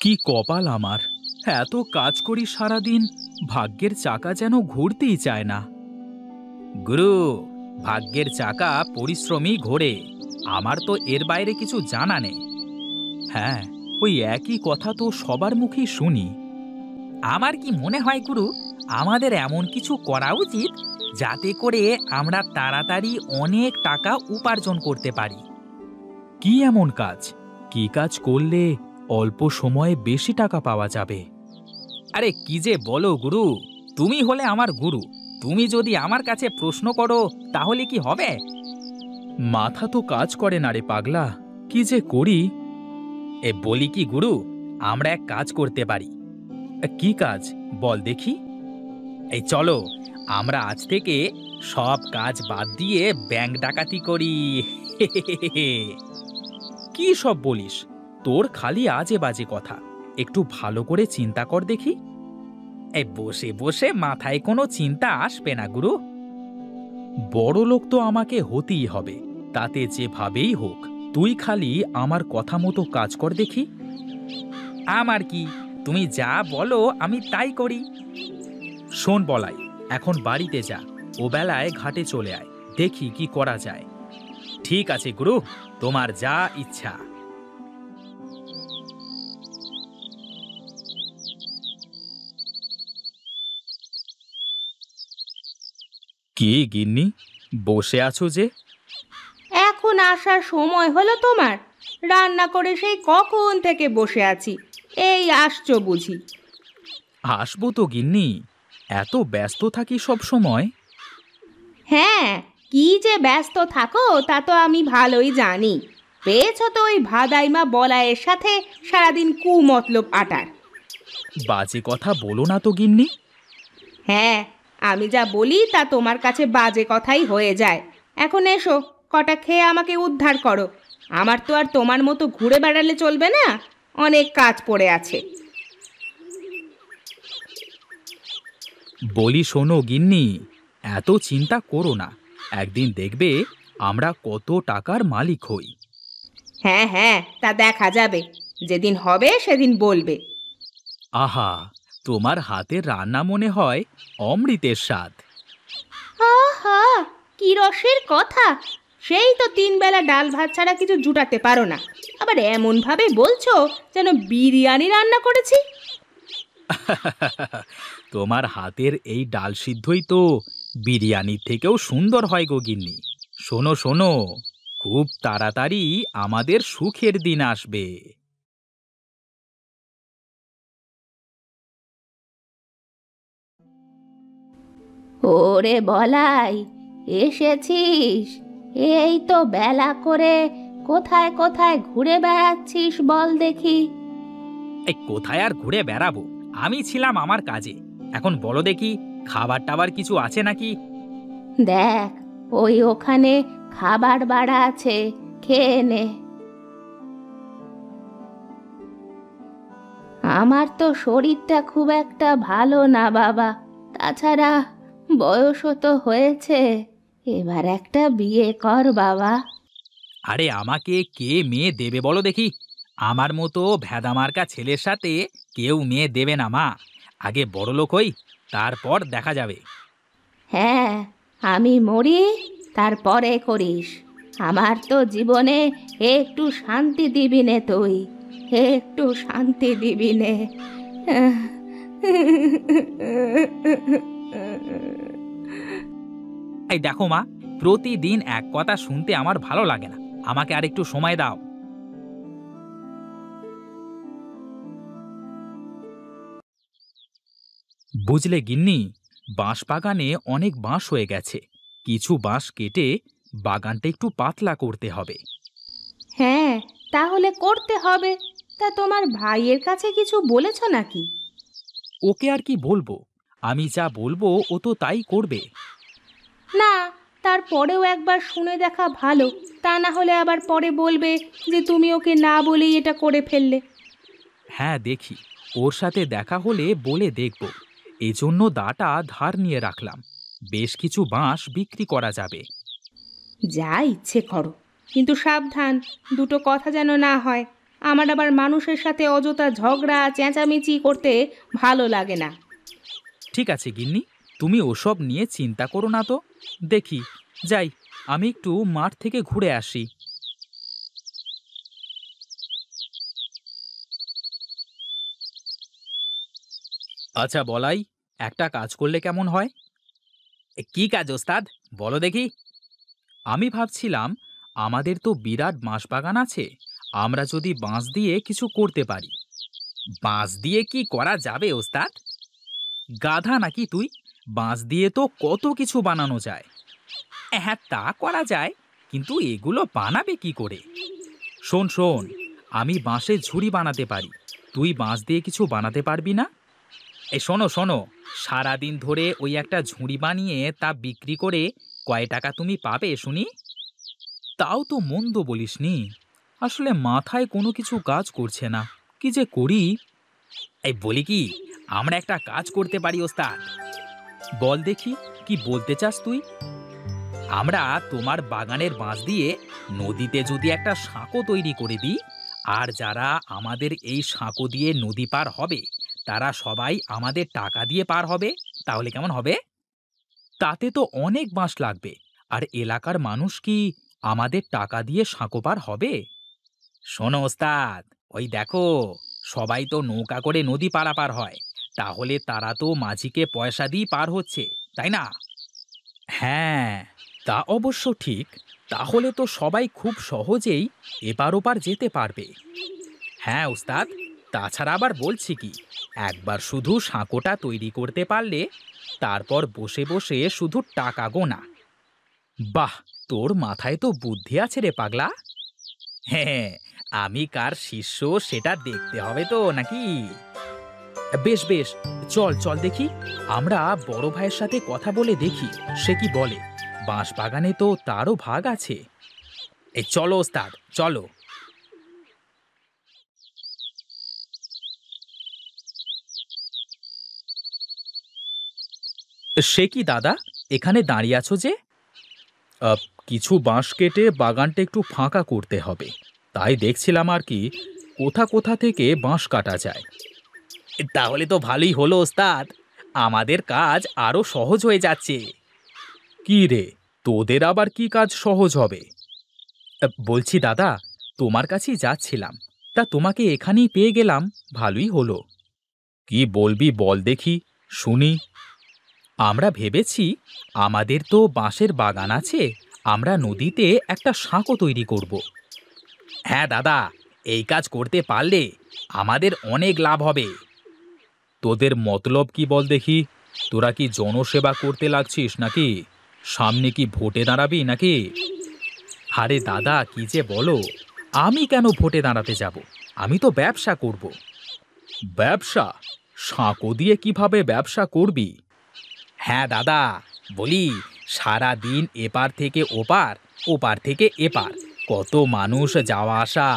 কি কপাল আমার! এত কাজ করি সারাদিন, ভাগ্যের চাকা যেন ঘুরতেই চায় না। গুরু, ভাগ্যের চাকা পরিশ্রমী ঘোরে। আমার তো এর বাইরে কিছু জানা নেই। হ্যাঁ, ওই একই কথা তো সবার মুখেই শুনি। আমার কি মনে হয় গুরু, আমাদের এমন কিছু করা উচিত যাতে করে আমরা তাড়াতাড়ি অনেক টাকা উপার্জন করতে পারি। কি এমন কাজ? কি কাজ করলে অল্প সময়ে বেশি টাকা পাওয়া যাবে? আরে কি যে বলো গুরু, তুমি হলে আমার গুরু। তুমি যদি আমার কাছে প্রশ্ন করো তাহলে কি হবে? মাথা তো কাজ করে না রে পাগলা, কি যে করি। বলি কি গুরু, আমরা এক কাজ করতে পারি। কি কাজ বল দেখি? এই চলো, আমরা আজ থেকে সব কাজ বাদ দিয়ে ব্যাংক ডাকাতি করি। কি সব বলিস? তোর খালি আজে বাজে কথা। একটু ভালো করে চিন্তা কর দেখি। এই বসে বসে মাথায় কোনো চিন্তা আসবে না গুরু। বড় লোক তো আমাকে হতেই হবে, তাতে যেভাবেই হোক। তুই খালি আমার কথা মতো কাজ কর দেখি। আমার কি, তুমি যা বলো আমি তাই করি। শোন বলাই, এখন বাড়িতে যা, ও বেলায় ঘাটে চলে আয়, দেখি কি করা যায়। ঠিক আছে গুরু, তোমার যা ইচ্ছা। কি গিন্নি, বসে আছো যে? এখন আসার সময় হলো তোমার? রান্না করে সেই কখন থেকে বসে আছি, এই আসছো বুঝি? আসবো তো গিন্নি, এত ব্যস্ত থাকি সব সময়। হ্যাঁ, কি যে ব্যস্ত থাকো তা তো আমি ভালোই জানি। পেয়েছো তো ওই ভাদাইমা বলায়ের সাথে সারাদিন কুমতলব আটার। বাজে কথা বলো না তো গিন্নি। হ্যাঁ, আমি যা বলি তা তোমার কাছে বাজে কথাই হয়ে যায়। এখন এসো, কটা খেয়ে আমাকে উদ্ধার করো। আমার তো আর তোমার মতো ঘুরে বেড়ালে চলবে না, অনেক কাজ পড়ে আছে। বলি শোনো গিন্নি, এত চিন্তা করো না। একদিন দেখবে আমরা কত টাকার মালিক হই। হ্যাঁ হ্যাঁ, তা দেখা যাবে, যেদিন হবে সেদিন বলবে। আহা, তোমার হাতের রান্না মনে হয় অমৃতের স্বাদ। আহা, কি রসের কথা! সেই তো 3 বেলা ডাল ভাত ছাড়া কিছু জুটাতে পারো না, আবার এমন ভাবে বলছো যেন বিরিয়ানি রান্না করেছি। তোমার হাতের এই ডাল সিদ্ধই তো বিরিয়ানির থেকেও সুন্দর হয় গো গিন্নি। শোনো শোনো, খুব তাড়াতাড়ি আমাদের সুখের দিন আসবে। ওরে বলাই, এসেছিস? এই তো বেলা করে কোথায় কোথায় ঘুরে বেড়াচ্ছিস বল দেখি। এই কোথায় আর ঘুরে বেড়াবো, আমি ছিলাম আমার কাজে। এখন বলো দেখি, খাবার টাবার কিছু আছে নাকি? দেখ, ওই ওখানে খাবার বাড়া আছে, খেয়ে নে। আমার তো শরীরটা খুব একটা ভালো না বাবা, তাছাড়া বয়সও তো হয়েছে, এবার একটা বিয়ে কর বাবা। আরে আমাকে কে মেয়ে দেবে বলো দেখি? আমার মতো ভেদামার্কা ছেলের সাথে কেউ মেয়ে দেবে না মা। আগে বড়লোক হই, তারপর দেখা যাবে। হ্যাঁ, আমি মরি তারপরে করিস। আমার তো জীবনে একটু শান্তি দিবি নে তুই, একটু শান্তি দিবি নে। এই দেখো মা, প্রতিদিন এক কথা শুনতে আমার ভালো লাগে না। আমাকে আর একটু সময় দাও। বুঝলে গিন্নি, বাঁশ বাগানে অনেক বাঁশ হয়ে গেছে। কিছু বাঁশ কেটে বাগানটা একটু পাতলা করতে হবে। হ্যাঁ, তাহলে করতে হবে। তা তোমার ভাইয়ের কাছে কিছু বলেছো নাকি? ওকে আর কি বলবো, আমি যা বলবো ও তো তাই করবে। না, তারপরেও একবার শুনে দেখা ভালো, তা না হলে আবার পরে বলবে যে তুমি ওকে না বলেই এটা করে ফেললে। হ্যাঁ দেখি, ওর সাথে দেখা হলে বলে দেখব। এজন্য দাটা ধার নিয়ে রাখলাম, বেশ কিছু বাঁশ বিক্রি করা যাবে। যা ইচ্ছে করো, কিন্তু সাবধান, দুটো কথা যেন না হয়। আমার আবার মানুষের সাথে অযথা ঝগড়া চেঁচামেচি করতে ভালো লাগে না। ঠিক আছে গিন্নি, তুমি ওসব নিয়ে চিন্তা করো না তো। দেখি, যাই, আমি একটু মাঠ থেকে ঘুরে আসি। আচ্ছা বলাই, একটা কাজ করলে কেমন হয়? কি কাজ ওস্তাদ, বলো দেখি। আমি ভাবছিলাম, আমাদের তো বিরাট বাঁশ বাগান আছে, আমরা যদি বাঁশ দিয়ে কিছু করতে পারি। বাঁশ দিয়ে কি করা যাবে ওস্তাদ? গাধা নাকি তুই? বাঁশ দিয়ে তো কত কিছু বানানো যায়। হ্যাঁ, তা করা যায়, কিন্তু এগুলো বানাবে কি করে? শোন শোন, আমি বাঁশের ঝুড়ি বানাতে পারি, তুই বাঁশ দিয়ে কিছু বানাতে পারবি না? এই শোনো শোনো, সারাদিন ধরে ওই একটা ঝুড়ি বানিয়ে তা বিক্রি করে কয় টাকা তুমি পাবে শুনি? তাও তো মন্দ বলিসনি। আসলে মাথায় কোনো কিছু কাজ করছে না, কি যে করি। এই বলি কি, আমরা একটা কাজ করতে পারি ওস্তাদ। বল দেখি, কি বলতে চাস তুই? আমরা তোমার বাগানের বাঁশ দিয়ে নদীতে যদি একটা সাঁকো তৈরি করে দিই, আর যারা আমাদের এই সাঁকো দিয়ে নদী পার হবে তারা সবাই আমাদের টাকা দিয়ে পার হবে, তাহলে কেমন হবে? তাতে তো অনেক বাঁশ লাগবে, আর এলাকার মানুষ কি আমাদের টাকা দিয়ে সাঁকো পার হবে? শোনো ওস্তাদ, ওই দেখো, সবাই তো নৌকা করে নদী পারাপার হয়, তাহলে তারা তো মাঝিকে পয়সা দিয়ে পার হচ্ছে, তাই না? হ্যাঁ, তা অবশ্য ঠিক। তাহলে তো সবাই খুব সহজেই এপার ওপার যেতে পারবে। হ্যাঁ ওস্তাদ, তাছাড়া আবার বলছি কি, একবার শুধু সাঁকোটা তৈরি করতে পারলে তারপর বসে বসে শুধু টাকা গোনা। বাহ, তোর মাথায় তো বুদ্ধি আছে রে পাগলা। হ্যাঁ, আমি কার শিষ্য সেটা দেখতে হবে তো নাকি? বেশ বেশ, চল চল দেখি, আমরা বড় ভাইয়ের সাথে কথা বলে দেখি সে কি বলে। বাঁশ বাগানে তো তারও ভাগ আছে। এই চলো ওস্তাদ, চলো। সে কি দাদা, এখানে দাঁড়িয়ে আছো যে? কিছু বাঁশ কেটে বাগানটা একটু ফাঁকা করতে হবে, তাই দেখছিলাম আর কি, কোথা কোথা থেকে বাঁশ কাটা যায়। তাহলে তো ভালোই হলো ওস্তাদ, আমাদের কাজ আরো সহজ হয়ে যাচ্ছে। কি রে, তোদের আবার কি কাজ সহজ হবে? বলছি দাদা, তোমার কাছেই যাচ্ছিলাম, তা তোমাকে এখানেই পেয়ে গেলাম, ভালোই হলো। কি বলবি বল দেখি, শুনি। আমরা ভেবেছি, আমাদের তো বাঁশের বাগান আছে, আমরা নদীতে একটা সাঁকো তৈরি করব। হ্যাঁ দাদা, এই কাজ করতে পারলে আমাদের অনেক লাভ হবে। তোদের মতলব কি বল দেখি? তোরা কি জনসেবা করতে লাগছিস নাকি? সামনে কি ভোটে দাঁড়াবি নাকি? আরে দাদা, কি যে বলো, আমি কেন ভোটে দাঁড়াতে যাব? আমি তো ব্যবসা করব। ব্যবসা? সাঁকো দিয়ে কিভাবে ব্যবসা করবি? হ্যাঁ দাদা, বলি, সারা দিন এপার থেকে ওপার, ওপার থেকে এপার, কত মানুষ যাওয়া আসা,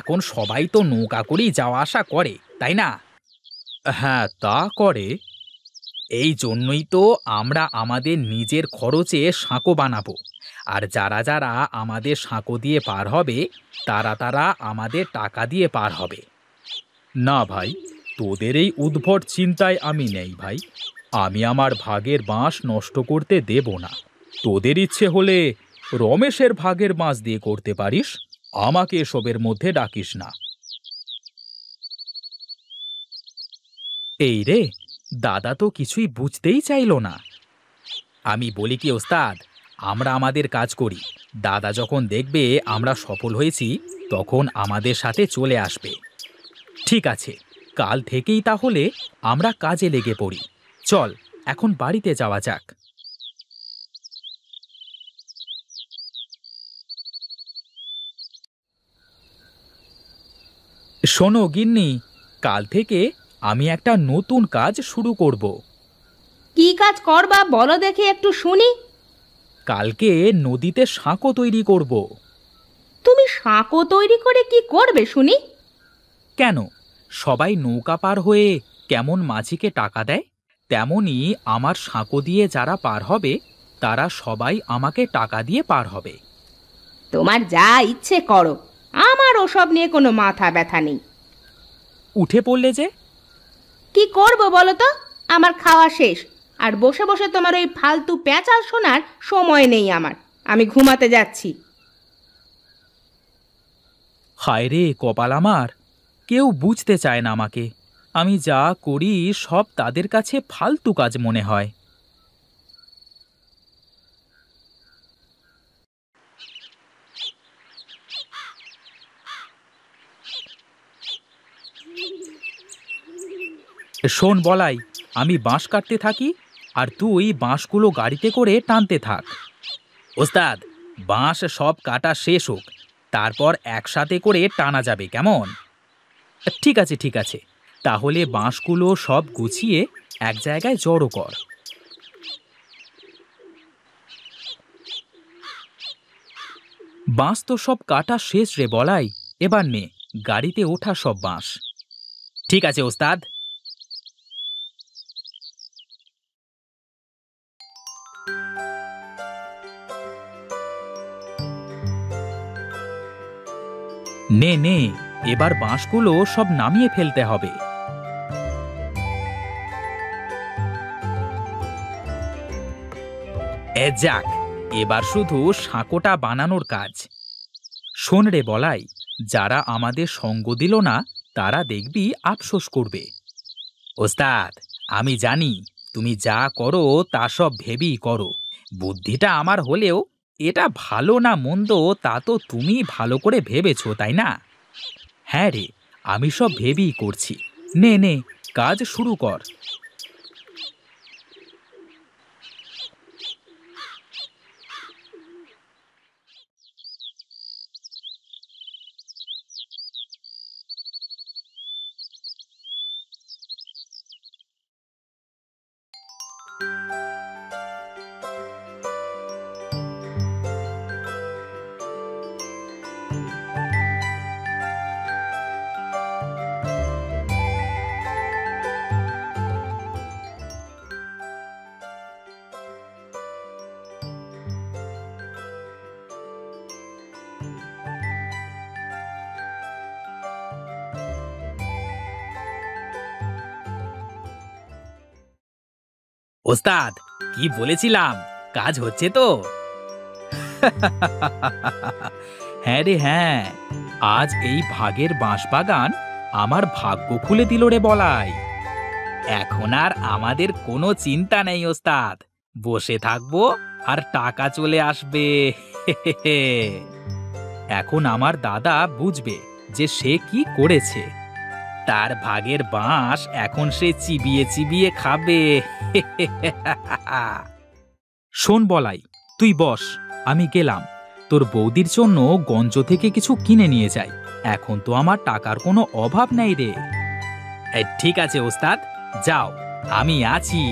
এখন সবাই তো নৌকা করেই যাওয়া আসা করে, তাই না? হ্যাঁ, তা করে। এই জন্যই তো আমরা আমাদের নিজের খরচে সাঁকো বানাবো, আর যারা যারা আমাদের সাঁকো দিয়ে পার হবে তারা তারা আমাদের টাকা দিয়ে পার হবে। না ভাই, তোদের এই উদ্ভট চিন্তায় আমি নেই ভাই। আমি আমার ভাগের বাঁশ নষ্ট করতে দেব না। তোদের ইচ্ছে হলে রমেশের ভাগের বাঁশ দিয়ে করতে পারিস, আমাকে এসবের মধ্যে ডাকিস না। এই রে, দাদা তো কিছুই বুঝতেই চাইলো না। আমি বলি কি ওস্তাদ, আমরা আমাদের কাজ করি, দাদা যখন দেখবে আমরা সফল হয়েছি তখন আমাদের সাথে চলে আসবে। ঠিক আছে, কাল থেকেই তাহলে আমরা কাজে লেগে পড়ি। চল, এখন বাড়িতে যাওয়া যাক। শোনো গিন্নি, কাল থেকে আমি একটা নতুন কাজ শুরু করব। কি কাজ করবা বলো দেখি একটু শুনি। কালকে নদীতে সাঁকো তৈরি করব। তুমি সাঁকো তৈরি করে কি করবে শুনি? কেন, সবাই নৌকা পার হয়ে কেমন মাঝিকে টাকা দেয়, তেমনি আমার সাঁকো দিয়ে যারা পার হবে তারা সবাই আমাকে টাকা দিয়ে পার হবে। তোমার যা ইচ্ছে করো, আমার ওসব নিয়ে কোনো মাথা ব্যথা নেই। উঠে পড়লে যে? কি করব বলো তো, আমার খাওয়া শেষ, আর বসে বসে তোমার ওই ফালতু প্যাঁচাল শোনার সময় নেই আমার। আমি ঘুমাতে যাচ্ছি। হায় রে কপাল আমার, কেউ বুঝতে চায় না আমাকে। আমি যা করি সব তাদের কাছে ফালতু কাজ মনে হয়। শোন বলাই, আমি বাঁশ কাটতে থাকি আর তুই বাঁশগুলো গাড়িতে করে টানতে থাক। ওস্তাদ, বাঁশ সব কাটা শেষ হোক, তারপর একসাথে করে টানা যাবে, কেমন? ঠিক আছে ঠিক আছে, তাহলে বাঁশগুলো সব গুছিয়ে এক জায়গায় জড়ো কর। বাঁশ তো সব কাটা শেষ রে বলাই, এবার নে গাড়িতে ওঠা সব বাঁশ। ঠিক আছে ওস্তাদ। নে নে, এবার বাঁশগুলো সব নামিয়ে ফেলতে হবে। যাক, এবার শুধু সাঁকোটা বানানোর কাজ। শোন রে বলাই, যারা আমাদের সঙ্গ দিল না তারা দেখবি আফসোস করবে। ওস্তাদ, আমি জানি তুমি যা করো তা সব ভেবেই করো। বুদ্ধিটা আমার হলেও এটা ভালো না মন্দ তা তো তুমি ভালো করে ভেবেছো, তাই না? হ্যাঁ রে, আমি সব ভেবেই করছি। নে নে, কাজ শুরু কর। ওস্তাদ, কি বলেছিলাম, কাজ হচ্ছে তো? হ্যাঁ রে হ্যাঁ, আজ এই ভাগের বাঁশবাগান আমার ভাগ্য খুলে দিল রে বলাই। এখন আর আমাদের কোনো চিন্তা নেই ওস্তাদ, বসে থাকবো আর টাকা চলে আসবে। এখন আমার দাদা বুঝবে যে সে কি করেছে। তার ভাগের বাঁশ এখন সে চিবিয়ে চিবিয়ে খাবে। শোন বলাই, তুই বস, আমি গেলাম। তোর বৌদির জন্য গঞ্জ থেকে কিছু কিনে নিয়ে যাই। এখন তো আমার টাকার কোনো অভাব নেই রে। ঠিক আছে ওস্তাদ, যাও, আমি আছি।